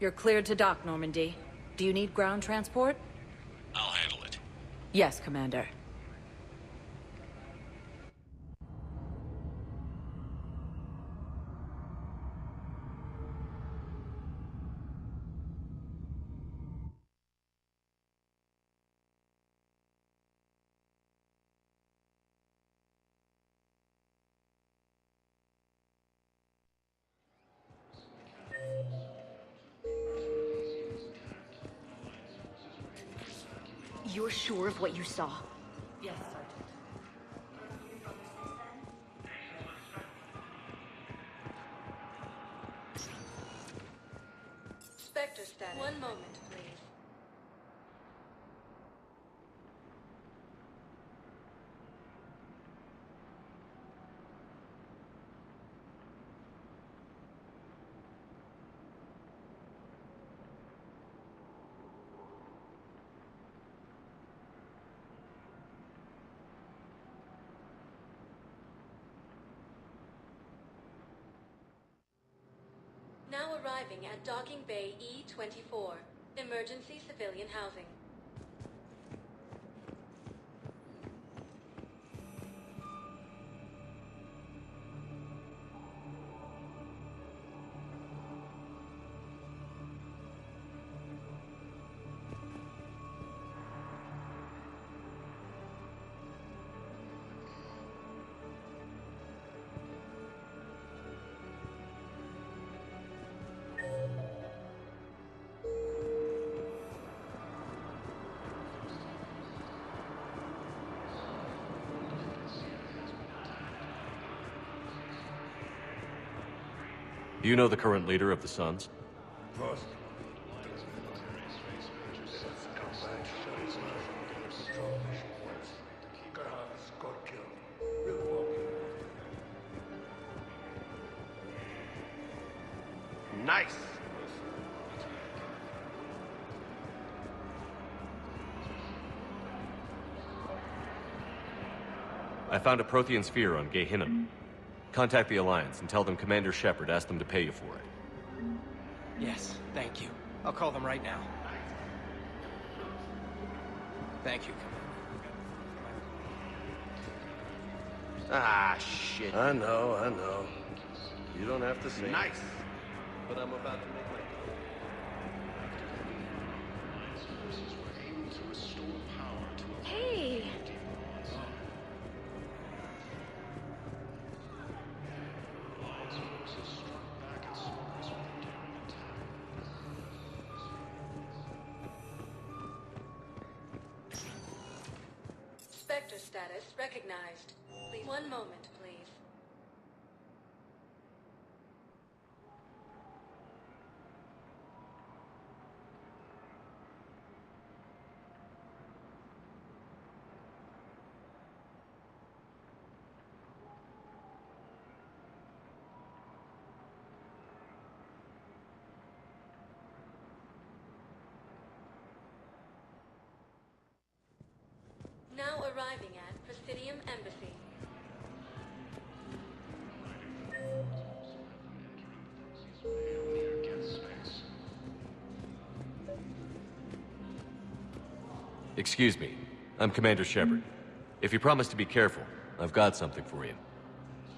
You're cleared to dock, Normandy. Do you need ground transport? I'll handle it. Yes, Commander. You're sure of what you saw? Yes, Sergeant. Spectre status. One moment, please. Now arriving at Docking Bay E-24, emergency civilian housing. You know the current leader of the Suns? Nice! I found a Prothean sphere on Gehinnom. Contact the Alliance and tell them Commander Shepard asked them to pay you for it. Yes, thank you. I'll call them right now. Thank you, Commander. Ah, shit. I know. You don't have to say. Nice! But I'm about to make my... Hey! Spectre status recognized. Please, one moment, please. Now arriving at Presidium Embassy. Excuse me. I'm Commander Shepard. If you promise to be careful, I've got something for you.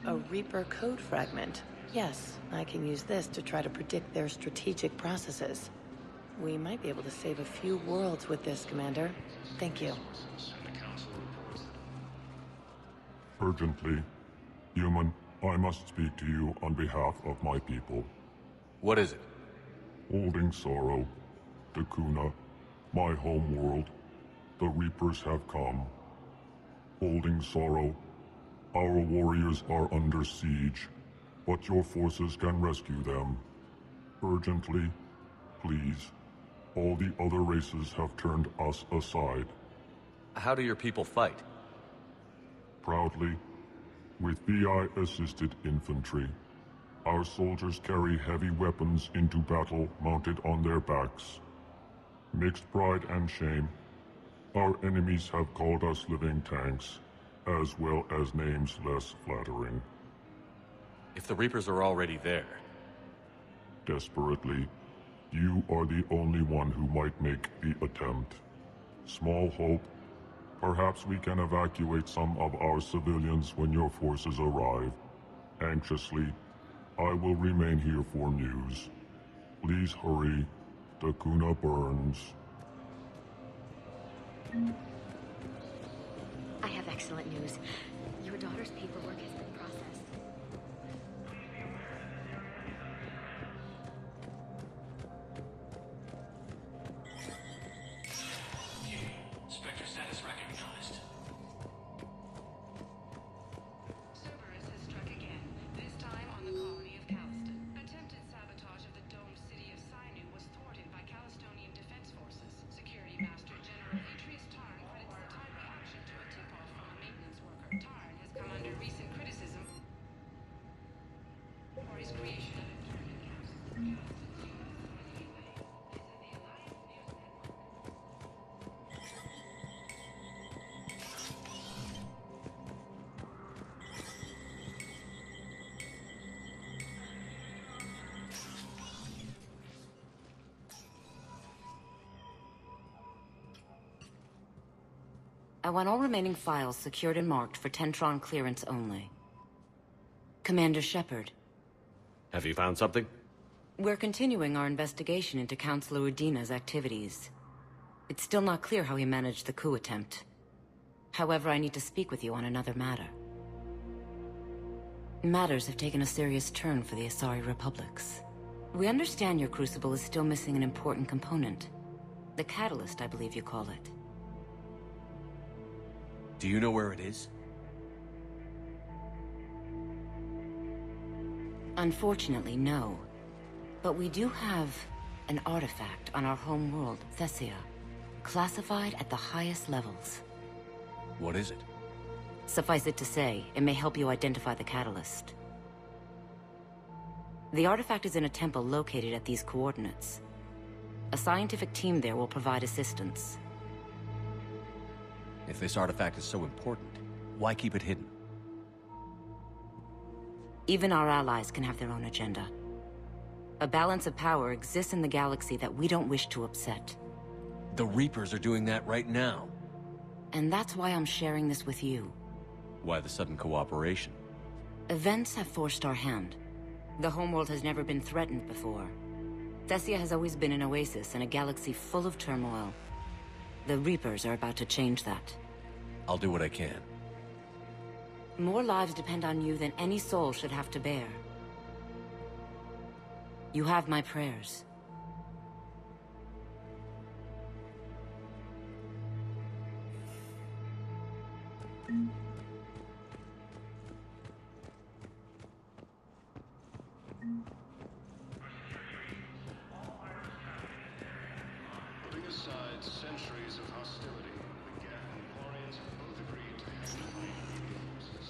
A Reaper code fragment. Yes, I can use this to try to predict their strategic processes. We might be able to save a few worlds with this, Commander. Thank you. Urgently. Human, I must speak to you on behalf of my people. What is it? Holding sorrow. Dakuna, my home world. The Reapers have come. Holding sorrow. Our warriors are under siege, but your forces can rescue them. Urgently, please. All the other races have turned us aside. How do your people fight? Proudly, with BI-assisted infantry. Our soldiers carry heavy weapons into battle mounted on their backs. Mixed pride and shame, our enemies have called us living tanks, as well as names less flattering. If the Reapers are already there, Desperately, you are the only one who might make the attempt. Small hope. Perhaps we can evacuate some of our civilians when your forces arrive. Anxiously, I will remain here for news. Please hurry. Dakuna burns. I have excellent news. Your daughter's paperwork has been processed. Spectre status recognized. Cerberus has struck again, this time on the colony of Caliston. Attempted sabotage of the domed city of Sinu was thwarted by Calistonian defense forces. Security Master General Atreus Tarn credits the timely action to a tip-off from a maintenance worker. Tarn has come under recent criticism for his creation of internment camps. I want all remaining files secured and marked for Tentron clearance only. Commander Shepard, have you found something? we're continuing our investigation into Councilor Udina's activities. It's still not clear how he managed the coup attempt. However, I need to speak with you on another matter. Matters have taken a serious turn for the Asari Republics. We understand your Crucible is still missing an important component. The catalyst, I believe you call it. Do you know where it is? Unfortunately, no. But we do have an artifact on our home world, Thessia, classified at the highest levels. What is it? Suffice it to say, it may help you identify the catalyst. The artifact is in a temple located at these coordinates. A scientific team there will provide assistance. If this artifact is so important, why keep it hidden? Even our allies can have their own agenda. A balance of power exists in the galaxy that we don't wish to upset. The Reapers are doing that right now. And that's why I'm sharing this with you. Why the sudden cooperation? Events have forced our hand. The homeworld has never been threatened before. Thessia has always been an oasis in a galaxy full of turmoil. The Reapers are about to change that. I'll do what I can. More lives depend on you than any soul should have to bear. You have my prayers. Putting aside centuries of hostility, the Geth and Quarians have both agreed to hand the forces.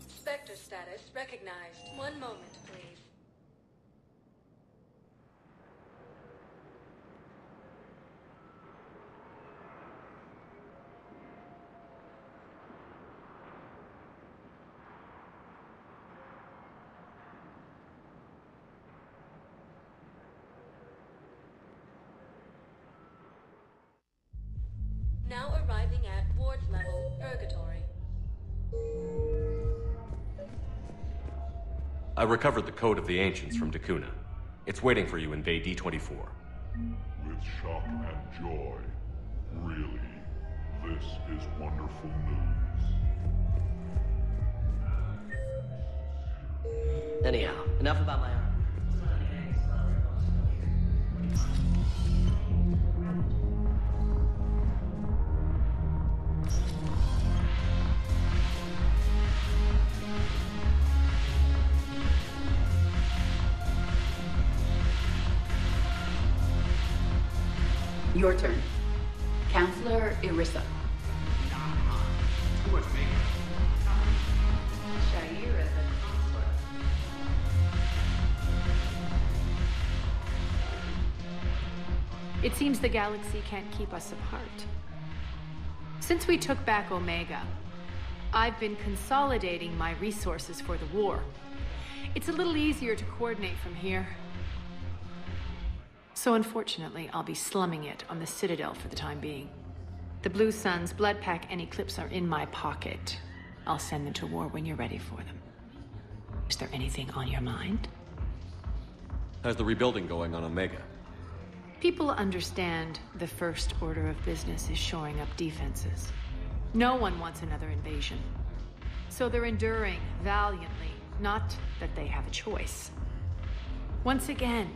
Spectre status recognized. One moment, please. Now arriving at ward level purgatory. I recovered the Code of the Ancients from Dakuna. It's waiting for you in Bay D-24. With shock and joy. Really, this is wonderful news. Anyhow, enough about my arm. Your turn. Councilor Irissa. Shaira the Councilor. It seems the galaxy can't keep us apart. Since we took back Omega, I've been consolidating my resources for the war. It's a little easier to coordinate from here. So unfortunately, I'll be slumming it on the Citadel for the time being. The Blue Suns, Blood Pack, and Eclipse are in my pocket. I'll send them to war when you're ready for them. Is there anything on your mind? How's the rebuilding going on Omega? People understand the first order of business is shoring up defenses. No one wants another invasion. So they're enduring valiantly, not that they have a choice. Once again,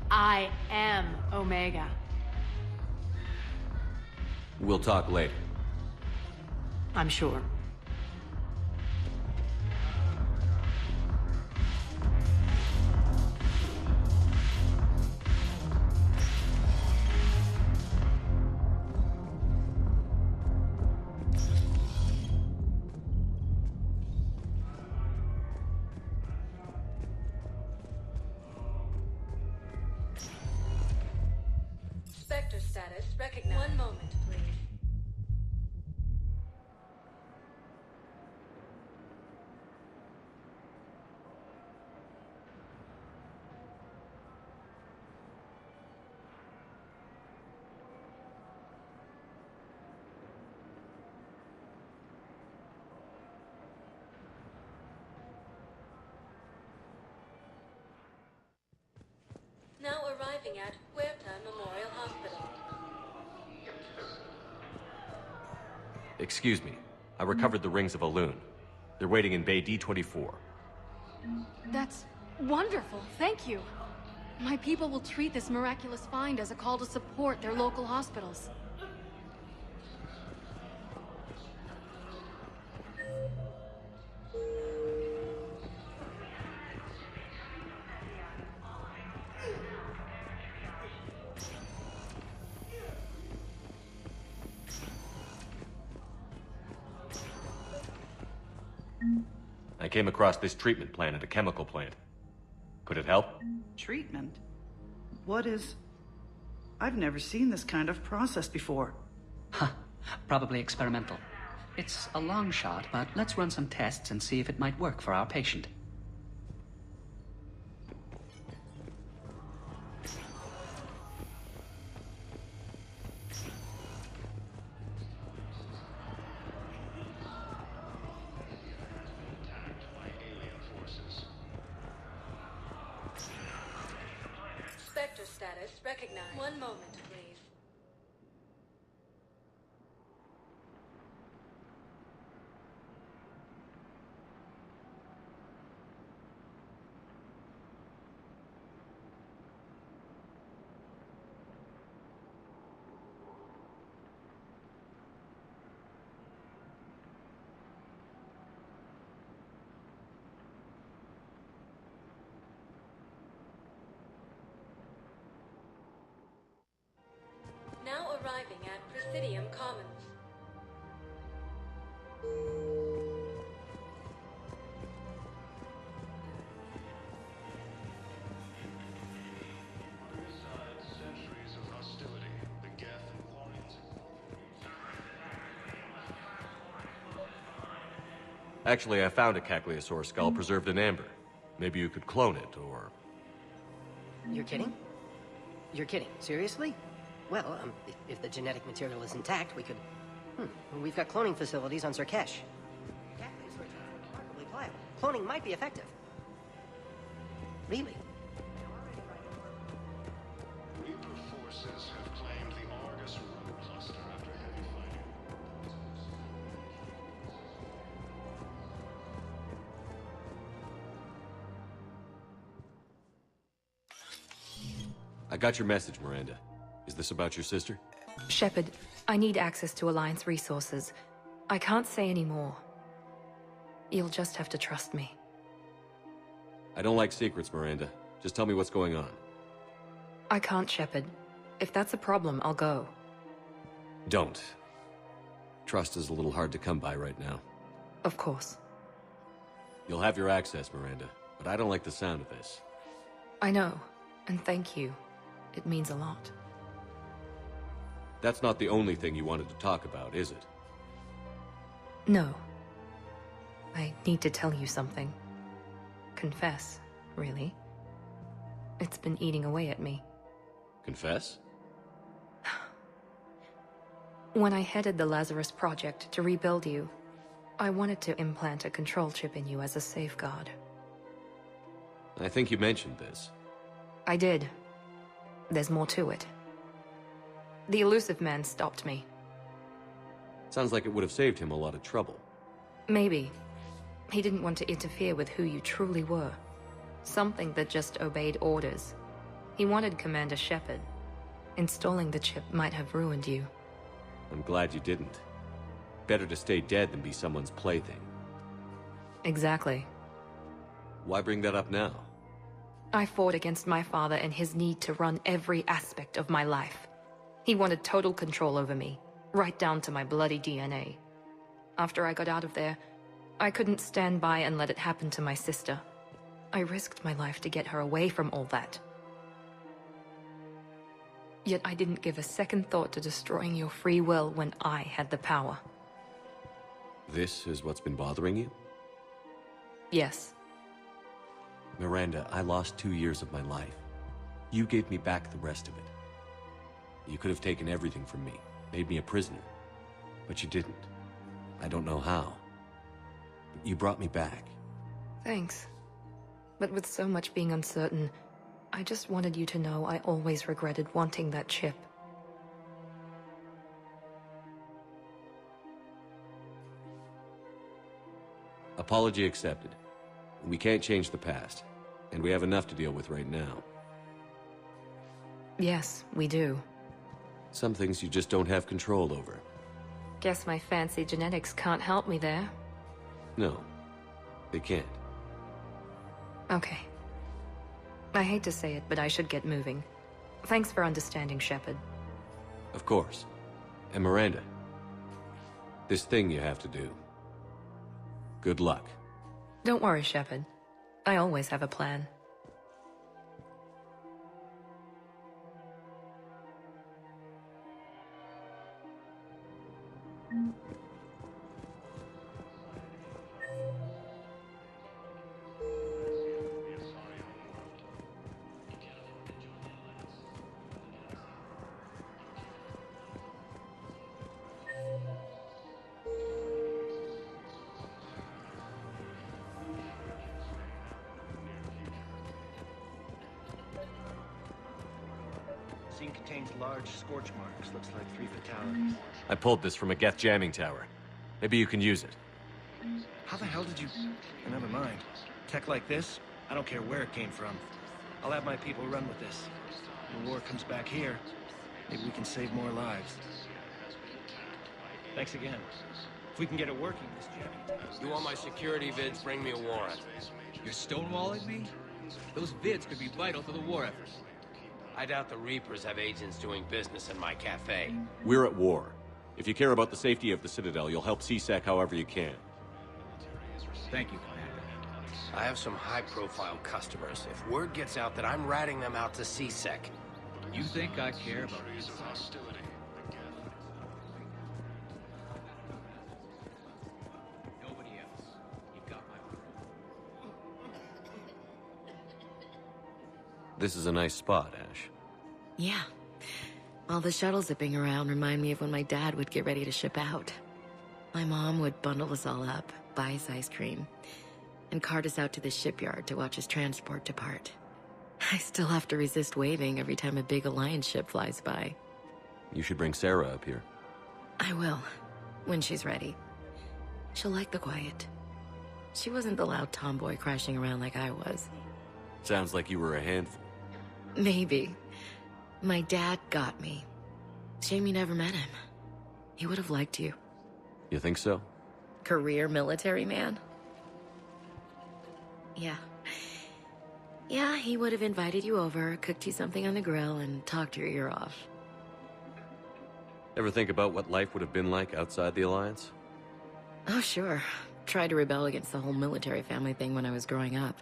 I am Omega. We'll talk later. I'm sure. Spectre status recognized. One moment, please. Now arriving at Huerta Memorial Hospital. Excuse me. I recovered the rings of Elune. They're waiting in Bay D-24. That's wonderful. Thank you. My people will treat this miraculous find as a call to support their local hospitals. I came across this treatment plant at a chemical plant. Could it help? Treatment? What is... I've never seen this kind of process before. Huh. Probably experimental. It's a long shot, but let's run some tests and see if it might work for our patient. Spectre status recognized. One moment, please. Now arriving at Presidium Commons. Besides centuries of hostility, the Geth and Quarians. Actually, I found a Cagliasaur skull preserved in amber. Maybe you could clone it, or... You're kidding? You're kidding. Seriously? Well, if the genetic material is intact, we could... We've got cloning facilities on Zerkesh. Cagliasaur genes are remarkably pliable. Cloning might be effective. Really? Reaper forces have claimed the Argus Road cluster after heavy fighting. I got your message, Miranda. Is this about your sister? Shepard, I need access to Alliance resources. I can't say any more. You'll just have to trust me. I don't like secrets, Miranda. Just tell me what's going on. I can't, Shepard. If that's a problem, I'll go. Don't. Trust is a little hard to come by right now. Of course. You'll have your access, Miranda, but I don't like the sound of this. I know, and thank you. It means a lot. That's not the only thing you wanted to talk about, is it? No. I need to tell you something. Confess, really. It's been eating away at me. Confess? When I headed the Lazarus Project to rebuild you, I wanted to implant a control chip in you as a safeguard. I think you mentioned this. I did. There's more to it. The elusive man stopped me. Sounds like it would have saved him a lot of trouble. Maybe. He didn't want to interfere with who you truly were. Something that just obeyed orders. He wanted Commander Shepard. Installing the chip might have ruined you. I'm glad you didn't. Better to stay dead than be someone's plaything. Exactly. Why bring that up now? I fought against my father and his need to run every aspect of my life. He wanted total control over me, right down to my bloody DNA. After I got out of there, I couldn't stand by and let it happen to my sister. I risked my life to get her away from all that. Yet I didn't give a second thought to destroying your free will when I had the power. This is what's been bothering you? Yes. Miranda, I lost 2 years of my life. You gave me back the rest of it. You could have taken everything from me, made me a prisoner. But you didn't. I don't know how. But you brought me back. Thanks. But with so much being uncertain, I just wanted you to know I always regretted wanting that chip. Apology accepted. We can't change the past, and we have enough to deal with right now. Yes, we do. Some things you just don't have control over. Guess my fancy genetics can't help me there. No, they can't. Okay. I hate to say it, but I should get moving. Thanks for understanding, Shepard. Of course. And Miranda, this thing you have to do. Good luck. Don't worry, Shepard. I always have a plan. Scene contains large scorch marks. Looks like 3 fatalities. I pulled this from a Geth jamming tower. Maybe you can use it. How the hell did you... Never mind. Tech like this, I don't care where it came from. I'll have my people run with this. When the war comes back here, maybe we can save more lives. Thanks again. If we can get it working, this jamming... You want my security vids, bring me a warrant. You're stonewalling me? Those vids could be vital to the war effort. I doubt the Reapers have agents doing business in my cafe. We're at war. If you care about the safety of the Citadel, you'll help CSEC however you can. Thank you, Commander. I have some high-profile customers. If word gets out that I'm ratting them out to CSEC... You think I care about this? Nobody else. You've got my This is a nice spot, Ash. Yeah. All the shuttle zipping around remind me of when my dad would get ready to ship out. My mom would bundle us all up, buy us ice cream, and cart us out to the shipyard to watch his transport depart. I still have to resist waving every time a big Alliance ship flies by. You should bring Sarah up here. I will, when she's ready. She'll like the quiet. She wasn't the loud tomboy crashing around like I was. Sounds like you were a handful. Maybe. My dad got me. Shame you never met him. He would have liked you. You think so? Career military man? Yeah. Yeah, he would have invited you over, cooked you something on the grill, and talked your ear off. Ever think about what life would have been like outside the Alliance? Oh, sure. Tried to rebel against the whole military family thing when I was growing up.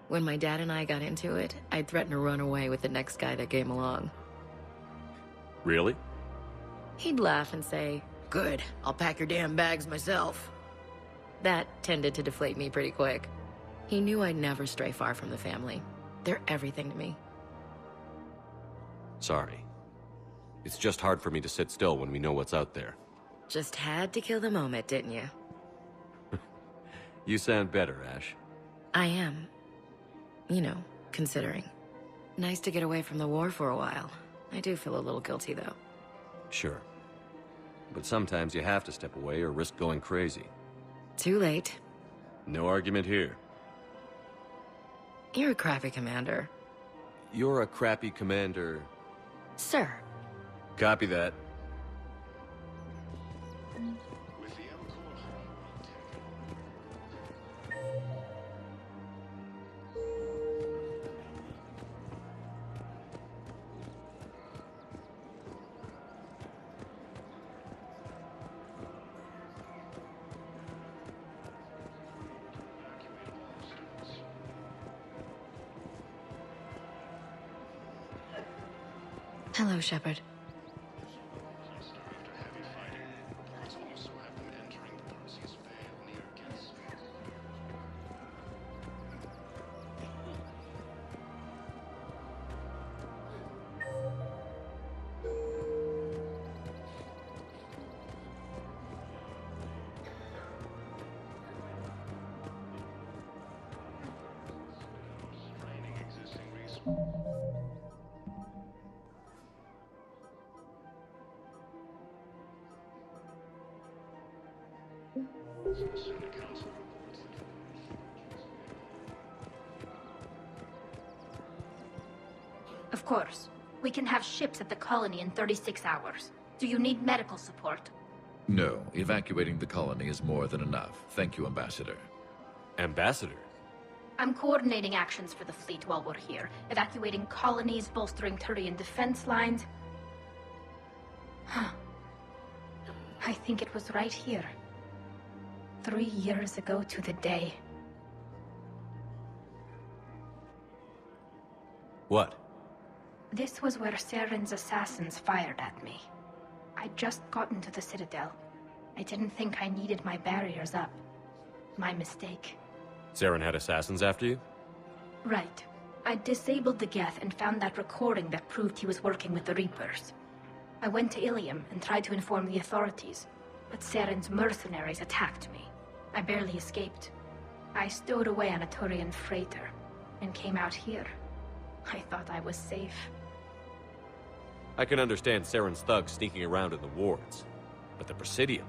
When my dad and I got into it, I'd threaten to run away with the next guy that came along. Really? He'd laugh and say, "Good, I'll pack your damn bags myself." That tended to deflate me pretty quick. He knew I'd never stray far from the family. They're everything to me. Sorry. It's just hard for me to sit still when we know what's out there. Just had to kill the moment, didn't you? You sound better, Ash. I am. You know, considering. Nice to get away from the war for a while. I do feel a little guilty, though. Sure. But sometimes you have to step away or risk going crazy. Too late. No argument here. You're a crappy commander. You're a crappy commander. Sir. Copy that. Hello, Shepard. Of course. We can have ships at the colony in 36 hours. Do you need medical support? No, evacuating the colony is more than enough. Thank you, Ambassador. Ambassador? I'm coordinating actions for the fleet while we're here. Evacuating colonies, bolstering Turian defense lines. Huh. I think it was right here. 3 years ago to the day. What? This was where Saren's assassins fired at me. I'd just gotten to the Citadel. I didn't think I needed my barriers up. My mistake. Saren had assassins after you? Right. I disabled the Geth and found that recording that proved he was working with the Reapers. I went to Ilium and tried to inform the authorities, but Saren's mercenaries attacked me. I barely escaped. I stowed away on a Turian freighter and came out here. I thought I was safe. I can understand Saren's thugs sneaking around in the wards. But the Presidium?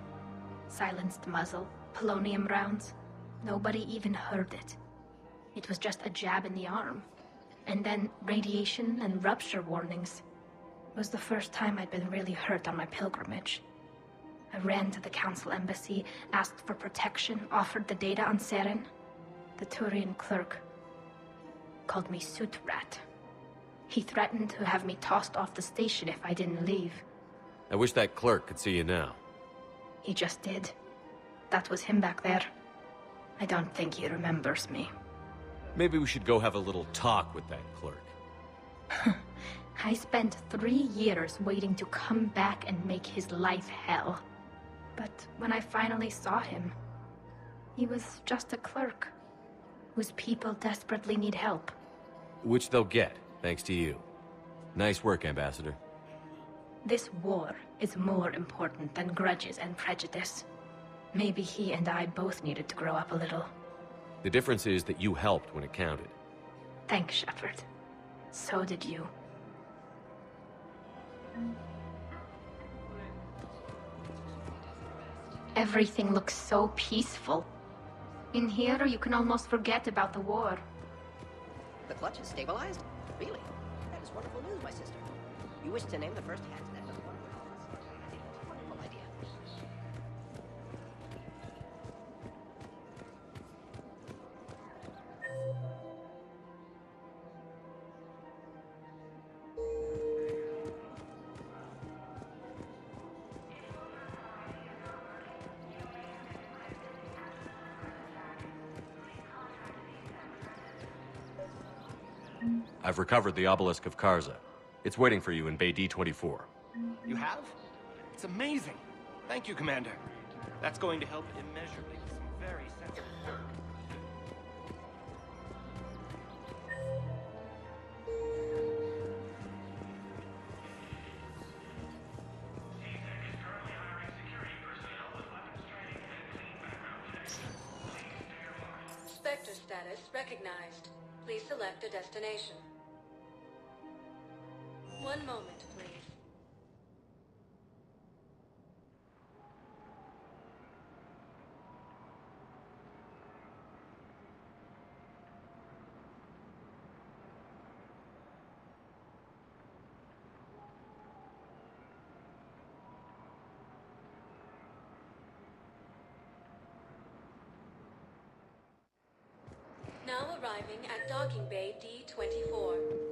Silenced muzzle, polonium rounds. Nobody even heard it. It was just a jab in the arm. And then radiation and rupture warnings. It was the first time I'd been really hurt on my pilgrimage. I ran to the Council embassy, asked for protection, offered the data on Saren. The Turian clerk called me Soot Rat. He threatened to have me tossed off the station if I didn't leave. I wish that clerk could see you now. He just did. That was him back there. I don't think he remembers me. Maybe we should go have a little talk with that clerk. I spent 3 years waiting to come back and make his life hell. But when I finally saw him, he was just a clerk whose people desperately need help. Which they'll get, thanks to you. Nice work, Ambassador. This war is more important than grudges and prejudice. Maybe he and I both needed to grow up a little. The difference is that you helped when it counted. Thanks, Shepard. So did you. Everything looks so peaceful. In here, you can almost forget about the war. The clutch is stabilized? Really? That is wonderful news, my sister. You wish to name the first hat that does wonderful. I think it's a wonderful idea. I've recovered the obelisk of Karza. It's waiting for you in Bay D-24. You have? It's amazing. Thank you, Commander. That's going to help immeasurably with some very sensitive work. Spectre status recognized. Please select a destination. One moment, please. Now arriving at Docking Bay D-24.